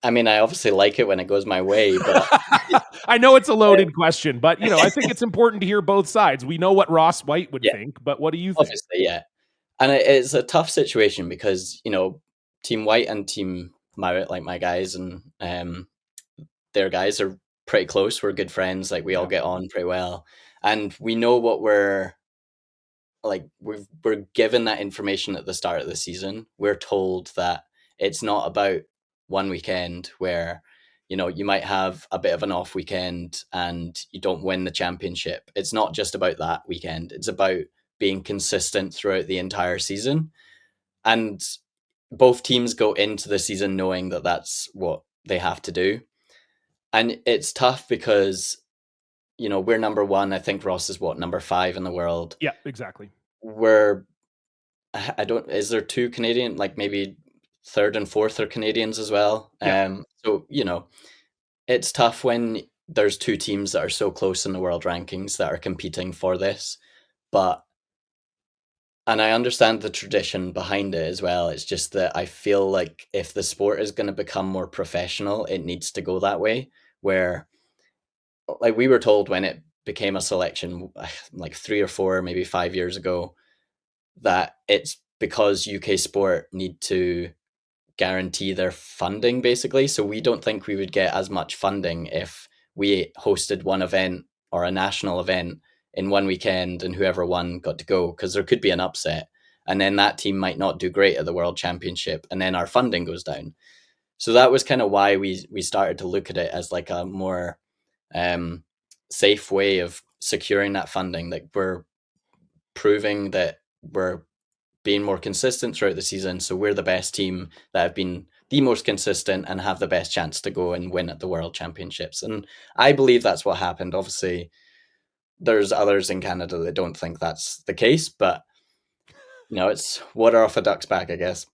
I mean, I obviously like it when it goes my way, but I know it's a loaded question, but, I think it's important to hear both sides. We know what Ross Whyte would yeah, think, but what do you think? obviously, yeah. And it's a tough situation because, Team White and Team Mouat, like my guys and their guys are pretty close. We're good friends. Like we all Yeah. get on pretty well. And we know what we're like we're given that information at the start of the season. We're told that it's not about one weekend where you might have a bit of an off weekend and you don't win the championship. It's not just about that weekend. It's about being consistent throughout the entire season. And both teams go into the season knowing that that's what they have to do. And it's tough because we're number one. I think Ross is what, number five in the world. Yeah, exactly. We're I don't. Is there two Canadian? Like maybe third and fourth are Canadians as well. Yeah. So it's tough when there's two teams that are so close in the world rankings that are competing for this. But and I understand the tradition behind it as well. It's just that I feel like if the sport is going to become more professional, it needs to go that way. Where like we were told when it became a selection, like 3 or 4, maybe 5 years ago, that it's because UK sport need to guarantee their funding basically. So we don't think we would get as much funding if we hosted one event or a national event in one weekend and whoever won got to go, because there could be an upset and then that team might not do great at the world championship and then our funding goes down. So that was kind of why we started to look at it as like a more safe way of securing that funding. Like we're proving that we're being more consistent throughout the season. So we're the best team that have been the most consistent and have the best chance to go and win at the World Championships. And I believe that's what happened. Obviously, there's others in Canada that don't think that's the case, but it's water off a duck's back, I guess.